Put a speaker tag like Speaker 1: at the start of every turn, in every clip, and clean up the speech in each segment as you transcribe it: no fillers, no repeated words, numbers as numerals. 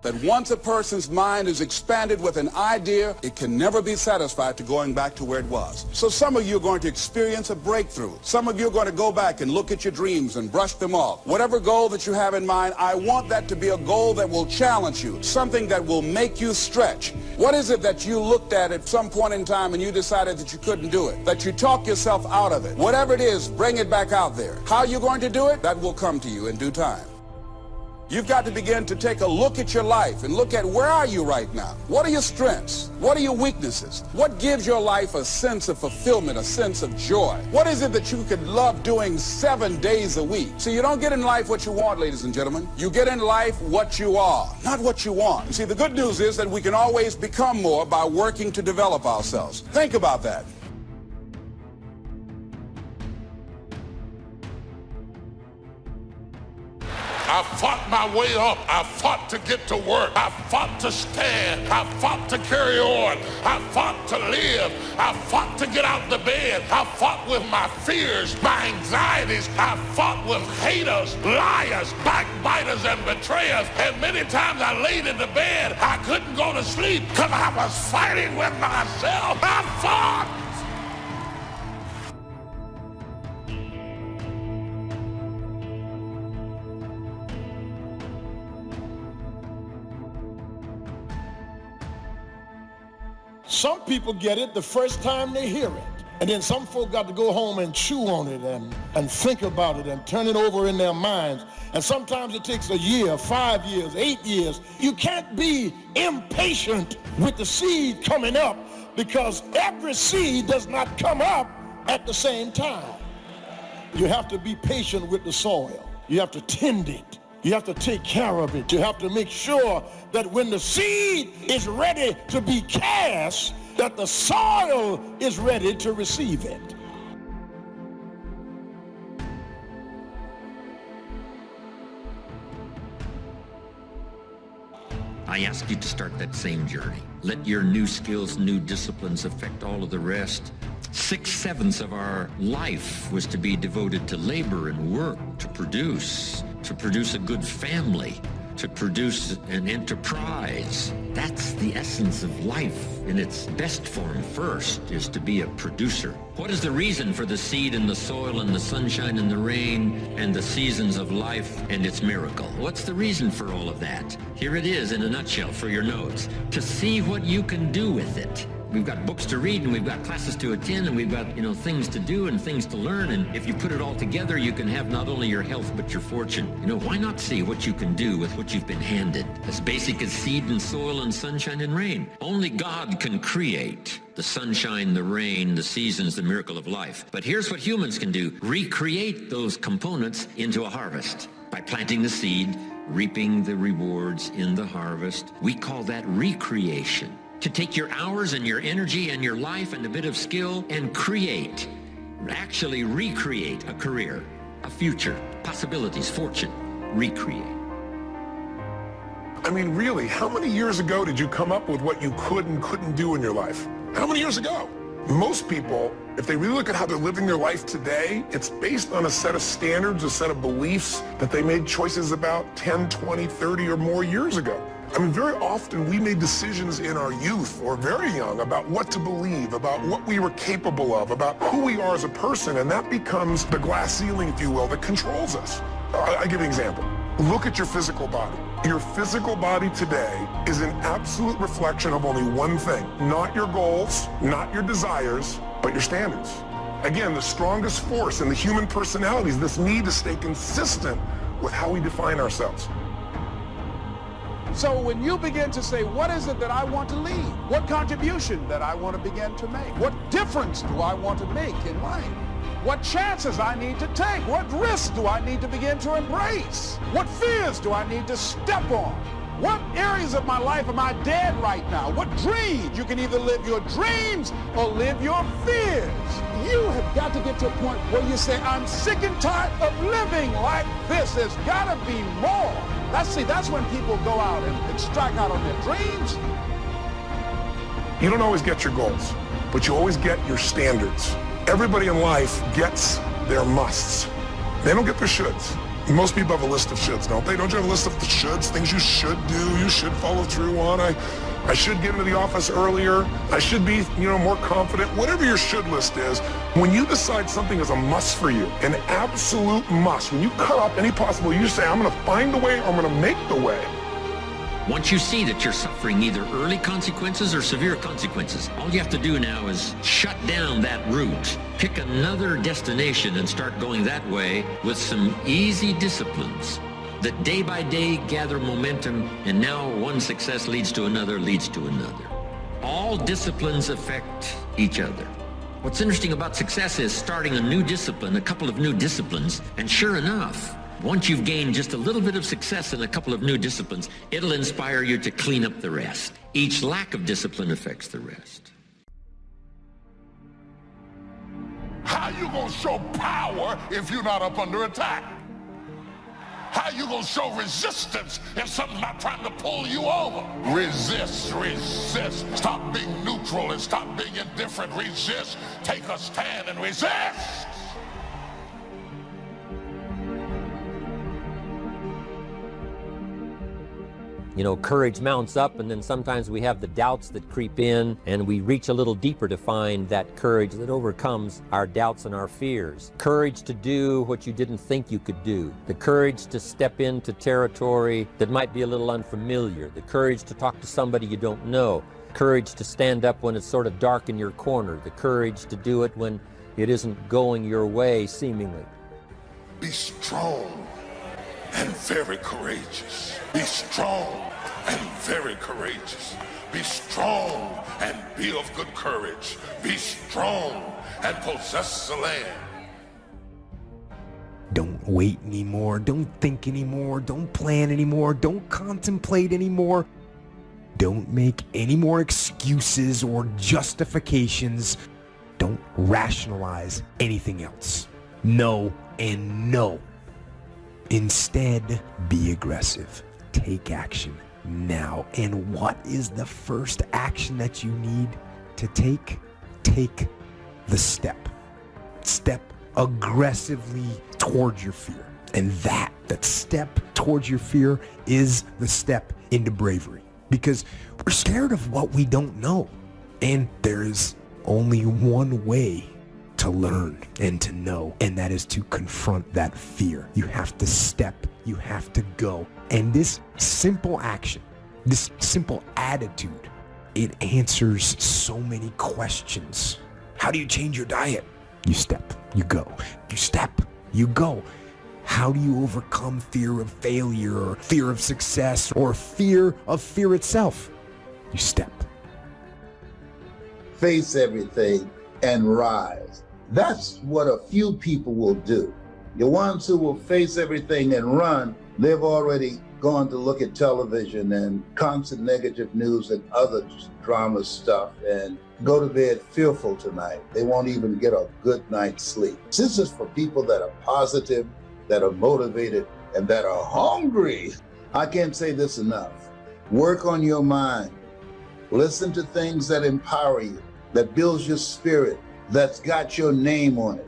Speaker 1: that once a person's mind is expanded with an idea, it can never be satisfied to going back to where it was. So some of you are going to experience a breakthrough. Some of you are going to go back and look at your dreams and brush them off. Whatever goal that you have in mind, I want that to be a goal that will challenge you, something that will make you stretch. What is it that you looked at some point in time and you decided that you couldn't do it, that you talk yourself out of it? Whatever it is, bring it back out there. How you're going to do it, that will come to you in due time. You've got to begin to take a look at your life and look at where are you right now? What are your strengths? What are your weaknesses? What gives your life a sense of fulfillment, a sense of joy? What is it that you could love doing 7 days a week? See, you don't get in life what you want, ladies and gentlemen. You get in life what you are, not what you want. You see, the good news is that we can always become more by working to develop ourselves. Think about that.
Speaker 2: I fought my way up. I fought to get to work. I fought to stand. I fought to carry on. I fought to live. I fought to get out the bed. I fought with my fears, my anxieties. I fought with haters, liars, backbiters, and betrayers. And many times I laid in the bed. I couldn't go to sleep because I was fighting with myself. I fought.
Speaker 3: Some people get it the first time they hear it. And then some folk got to go home and chew on it and think about it and turn it over in their minds. And sometimes it takes a year, 5 years, 8 years. You can't be impatient with the seed coming up because every seed does not come up at the same time. You have to be patient with the soil. You have to tend it. You have to take care of it. You have to make sure that when the seed is ready to be cast, that the soil is ready to receive it.
Speaker 4: I ask you to start that same journey. Let your new skills, new disciplines affect all of the rest. 6/7 of our life was to be devoted to labor and work, to produce a good family, to produce an enterprise. That's the essence of life in its best form first, is to be a producer. What is the reason for the seed and the soil and the sunshine and the rain and the seasons of life and its miracle? What's the reason for all of that? Here it is in a nutshell for your notes. To see what you can do with it. We've got books to read and we've got classes to attend and we've got, things to do and things to learn. And if you put it all together, you can have not only your health, but your fortune. Why not see what you can do with what you've been handed? As basic as seed and soil and sunshine and rain. Only God can create the sunshine, the rain, the seasons, the miracle of life. But here's what humans can do. Recreate those components into a harvest by planting the seed, reaping the rewards in the harvest. We call that recreation. To take your hours and your energy and your life and a bit of skill and actually recreate a career, a future, possibilities, fortune, recreate.
Speaker 5: I mean, really, how many years ago did you come up with what you could and couldn't do in your life? How many years ago? Most people, if they really look at how they're living their life today, it's based on a set of standards, a set of beliefs that they made choices about 10, 20, 30 or more years ago. I mean, very often we made decisions in our youth or very young about what to believe, about what we were capable of, about who we are as a person, and that becomes the glass ceiling, if you will, that controls us. I'll give you an example. Look at your physical body. Your physical body today is an absolute reflection of only one thing. Not your goals, not your desires, but your standards. Again, the strongest force in the human personality is this need to stay consistent with how we define ourselves.
Speaker 1: So when you begin to say, what is it that I want to leave? What contribution that I want to begin to make? What difference do I want to make in life? What chances I need to take? What risks do I need to begin to embrace? What fears do I need to step on? What areas of my life am I dead right now? What dreams? You can either live your dreams or live your fears. You have got to get to a point where you say, I'm sick and tired of living like this. There's got to be more. That's when people go out and strike out on their dreams.
Speaker 5: You don't always get your goals, but you always get your standards. Everybody in life gets their musts. They don't get their shoulds. Most people have a list of shoulds, don't they? Don't you have a list of the shoulds, things you should do, you should follow through on? I should get into the office earlier. I should be, more confident. Whatever your should list is, when you decide something is a must for you, an absolute must, when you cut off any possible, you say, I'm going to find the way, I'm going to make the way.
Speaker 4: Once you see that you're suffering either early consequences or severe consequences, all you have to do now is shut down that route, pick another destination and start going that way with some easy disciplines that day by day gather momentum, and now one success leads to another, leads to another. All disciplines affect each other. What's interesting about success is starting a new discipline, a couple of new disciplines, and sure enough, once you've gained just a little bit of success in a couple of new disciplines, it'll inspire you to clean up the rest. Each lack of discipline affects the rest.
Speaker 2: How you gonna show power if you're not up under attack? How you gonna show resistance if something's not trying to pull you over? Resist, resist. Stop being neutral and stop being indifferent. Resist. Take a stand and resist.
Speaker 6: Courage mounts up, and then sometimes we have the doubts that creep in, and we reach a little deeper to find that courage that overcomes our doubts and our fears. Courage to do what you didn't think you could do. The courage to step into territory that might be a little unfamiliar. The courage to talk to somebody you don't know. Courage to stand up when it's sort of dark in your corner. The courage to do it when it isn't going your way, seemingly.
Speaker 2: Be strong and very courageous. Be strong and very courageous. Be strong and be of good courage. Be strong and possess the land.
Speaker 7: Don't wait anymore. Don't think anymore. Don't plan anymore. Don't contemplate anymore. Don't make any more excuses or justifications. Don't rationalize anything else. No and no. Instead, be aggressive. Take action now. And what is the first action that you need to take? Take the step. Step aggressively towards your fear. And that step towards your fear is the step into bravery. Because we're scared of what we don't know. And there's only one way to learn and to know, and that is to confront that fear. You have to step, you have to go. And this simple action, this simple attitude, it answers so many questions. How do you change your diet? You step, you go. You step, you go. How do you overcome fear of failure or fear of success or fear of fear itself? You step.
Speaker 8: Face everything and rise. That's what a few people will do. The ones who will face everything and run, they've already gone to look at television and constant negative news and other drama stuff and go to bed fearful tonight. They won't even get a good night's sleep. This is for people that are positive, that are motivated, and that are hungry. I can't say this enough. Work on your mind. Listen to things that empower you, that builds your spirit, that's got your name on it.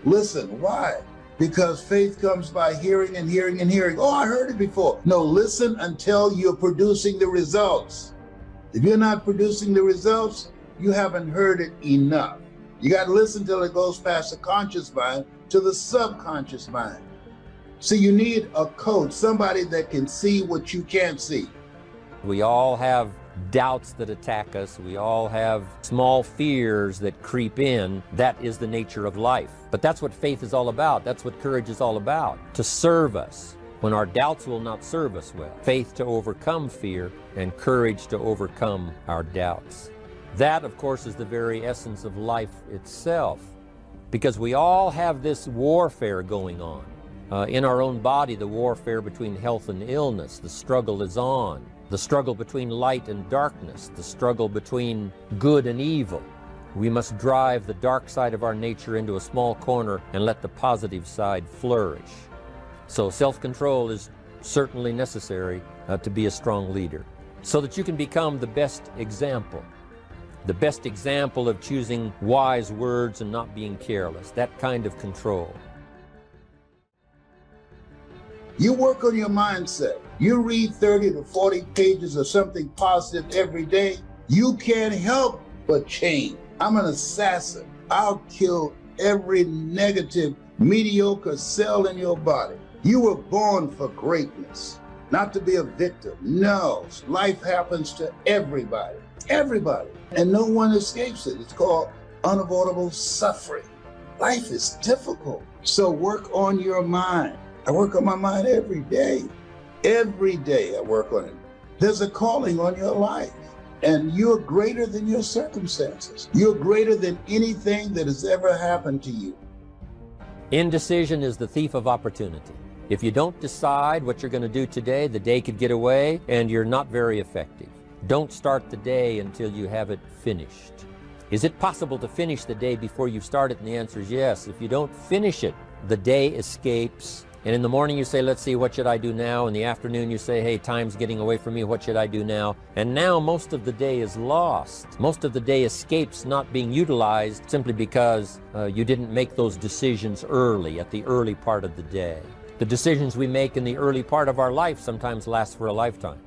Speaker 8: Listen, why? Because faith comes by hearing and hearing and hearing. Oh, I heard it before. No, listen until you're producing the results. If you're not producing the results, you haven't heard it enough. You got to listen till it goes past the conscious mind to the subconscious mind. So you need a coach, somebody that can see what you can't see.
Speaker 6: We all have doubts that attack us. We all have small fears that creep in. That is the nature of life. But that's what faith is all about. That's what courage is all about. To serve us when our doubts will not serve us well. Faith to overcome fear and courage to overcome our doubts. That, of course, is the very essence of life itself. Because we all have this warfare going on. In our own body, the warfare between health and illness. The struggle is on. The struggle between light and darkness, the struggle between good and evil. We must drive the dark side of our nature into a small corner and let the positive side flourish. So self-control is certainly necessary to be a strong leader, so that you can become the best example of choosing wise words and not being careless, that kind of control.
Speaker 8: You work on your mindset. You read 30 to 40 pages of something positive every day. You can't help but change. I'm an assassin. I'll kill every negative, mediocre cell in your body. You were born for greatness, not to be a victim. No, life happens to everybody, everybody, and no one escapes it. It's called unavoidable suffering. Life is difficult, so work on your mind. I work on my mind every day. Every day I work on it. There's a calling on your life, and you're greater than your circumstances. You're greater than anything that has ever happened to you.
Speaker 6: Indecision is the thief of opportunity. If you don't decide what you're going to do today, the day could get away and you're not very effective. Don't start the day until you have it finished. Is it possible to finish the day before you start it? And the answer is yes. If you don't finish it, the day escapes. And in the morning you say, let's see, what should I do now? In the afternoon you say, hey, time's getting away from me, what should I do now? And now most of the day is lost. Most of the day escapes not being utilized simply because you didn't make those decisions early, at the early part of the day. The decisions we make in the early part of our life sometimes last for a lifetime.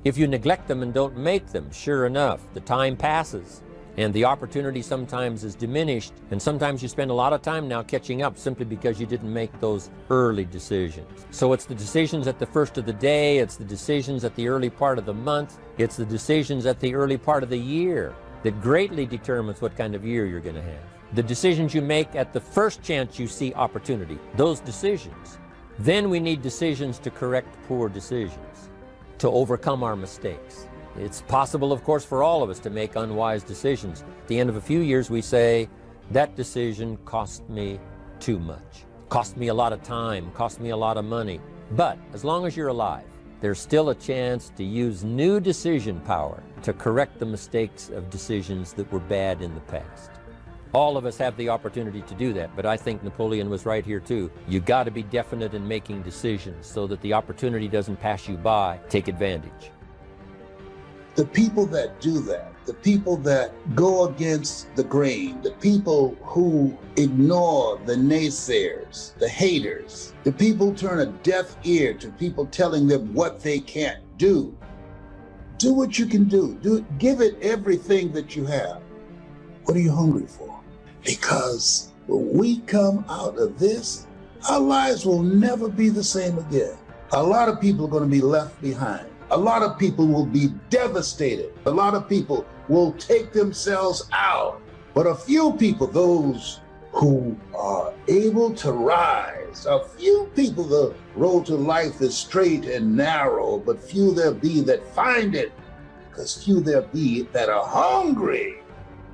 Speaker 6: If you neglect them and don't make them, sure enough, the time passes. And the opportunity sometimes is diminished, and sometimes you spend a lot of time now catching up simply because you didn't make those early decisions. So it's the decisions at the first of the day, it's the decisions at the early part of the month, it's the decisions at the early part of the year that greatly determines what kind of year you're going to have. The decisions you make at the first chance you see opportunity, those decisions. Then we need decisions to correct poor decisions, to overcome our mistakes. It's possible, of course, for all of us to make unwise decisions. At the end of a few years, we say, that decision cost me too much. Cost me a lot of time, cost me a lot of money. But as long as you're alive, there's still a chance to use new decision power to correct the mistakes of decisions that were bad in the past. All of us have the opportunity to do that, but I think Napoleon was right here too. You got to be definite in making decisions so that the opportunity doesn't pass you by. Take advantage.
Speaker 8: The people that do that, the people that go against the grain, the people who ignore the naysayers, the haters, the people who turn a deaf ear to people telling them what they can't do. Do what you can do. Give it everything that you have. What are you hungry for? Because when we come out of this, our lives will never be the same again. A lot of people are going to be left behind. A lot of people will be devastated. A lot of people will take themselves out. But a few people, those who are able to rise, a few people, the road to life is straight and narrow, but few there be that find it, because few there be that are hungry.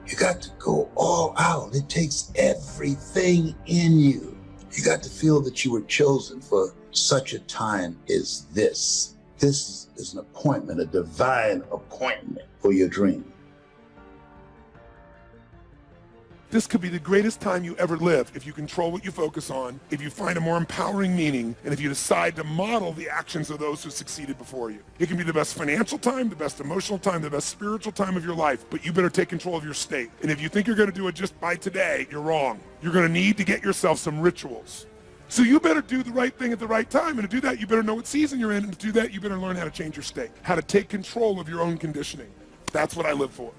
Speaker 8: You got to go all out. It takes everything in you. You got to feel that you were chosen for such a time as this. This is an appointment, a divine appointment for your dream.
Speaker 5: This could be the greatest time you ever live if you control what you focus on, if you find a more empowering meaning, and if you decide to model the actions of those who succeeded before you. It can be the best financial time, the best emotional time, the best spiritual time of your life, but you better take control of your state. And if you think you're going to do it just by today, you're wrong. You're going to need to get yourself some rituals. So you better do the right thing at the right time, and to do that, you better know what season you're in, and to do that, you better learn how to change your state, how to take control of your own conditioning. That's what I live for.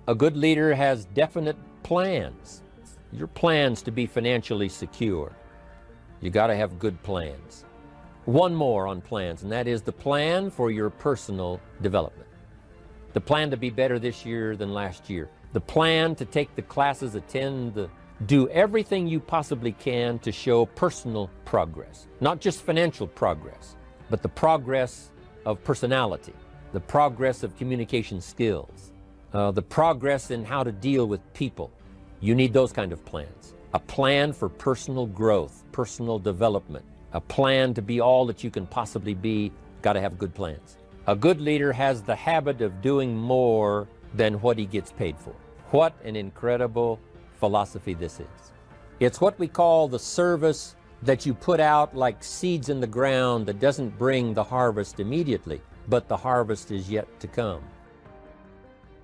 Speaker 6: A good leader has definite plans. Your plans to be financially secure. You got to have good plans. One more on plans, and that is the plan for your personal development. The plan to be better this year than last year. The plan to take the classes, do everything you possibly can to show personal progress. Not just financial progress, but the progress of personality, the progress of communication skills, the progress in how to deal with people. You need those kind of plans. A plan for personal growth, personal development, a plan to be all that you can possibly be. Got to have good plans. A good leader has the habit of doing more than what he gets paid for. What an incredible philosophy this is. It's what we call the service that you put out like seeds in the ground that doesn't bring the harvest immediately, but the harvest is yet to come.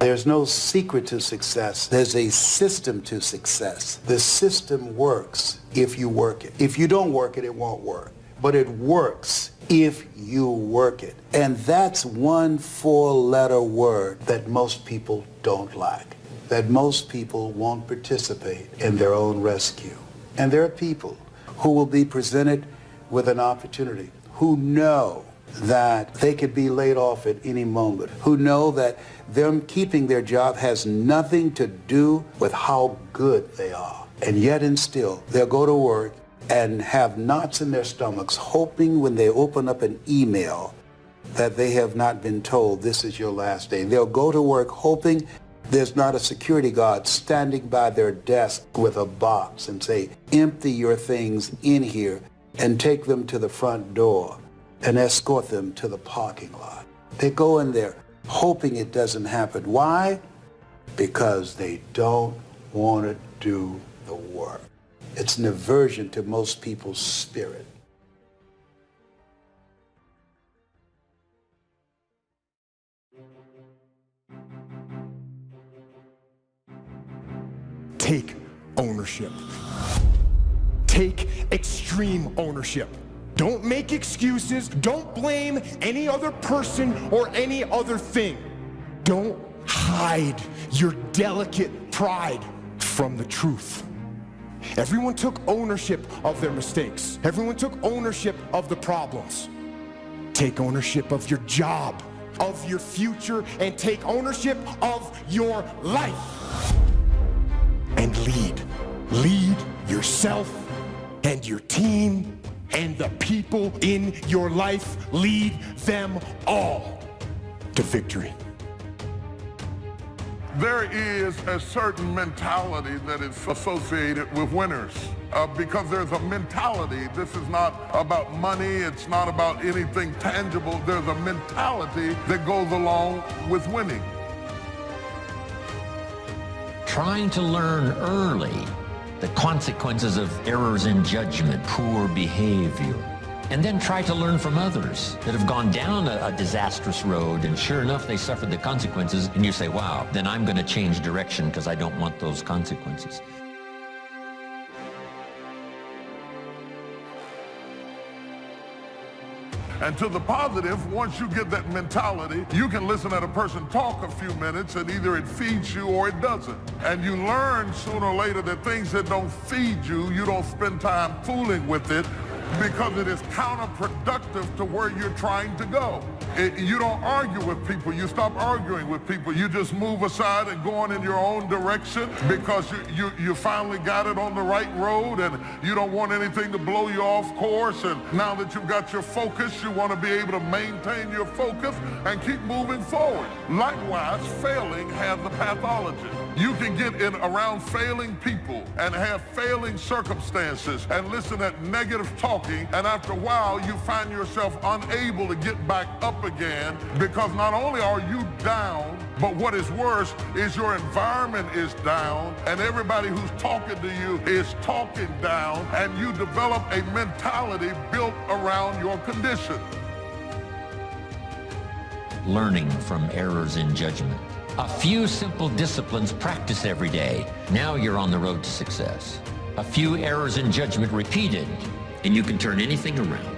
Speaker 8: There's no secret to success. There's a system to success. The system works if you work it. If you don't work it, it won't work. But it works if you work it. And that's one four-letter word that most people don't like, that most people won't participate in their own rescue. And there are people who will be presented with an opportunity, who know that they could be laid off at any moment, who know that them keeping their job has nothing to do with how good they are. And yet and still, they'll go to work and have knots in their stomachs, hoping when they open up an email that they have not been told this is your last day. They'll go to work hoping there's not a security guard standing by their desk with a box and say, empty your things in here and take them to the front door and escort them to the parking lot. They go in there hoping it doesn't happen. Why? Because they don't want to do the work. It's an aversion to most people's spirit.
Speaker 7: Take ownership. Take extreme ownership. Don't make excuses. Don't blame any other person or any other thing. Don't hide your delicate pride from the truth. Everyone took ownership of their mistakes. Everyone took ownership of the problems. Take ownership of your job, of your future, and take ownership of your life. And lead. Lead yourself and your team and the people in your life. Lead them all to victory.
Speaker 2: There is a certain mentality that is associated with winners because there's a mentality. This is not about money. It's not about anything tangible. There's a mentality that goes along with winning.
Speaker 4: Trying to learn early the consequences of errors in judgment, poor behavior, and then try to learn from others that have gone down a disastrous road, and sure enough, they suffered the consequences, and you say, wow, then I'm going to change direction because I don't want those consequences.
Speaker 2: And to the positive, once you get that mentality, you can listen at a person talk a few minutes and either it feeds you or it doesn't. And you learn sooner or later that things that don't feed you, you don't spend time fooling with it because it is counterproductive to where you're trying to go. You don't argue with people. You stop arguing with people. You just move aside and go on in your own direction because you finally got it on the right road and you don't want anything to blow you off course. And now that you've got your focus, you want to be able to maintain your focus and keep moving forward. Likewise, failing has a pathology. You can get in around failing people and have failing circumstances and listen at negative talking, and after a while you find yourself unable to get back up again because not only are you down, but what is worse is your environment is down and everybody who's talking to you is talking down, and you develop a mentality built around your condition.
Speaker 4: Learning from errors in judgment. A few simple disciplines practiced every day. Now you're on the road to success. A few errors in judgment repeated, and you can turn anything around.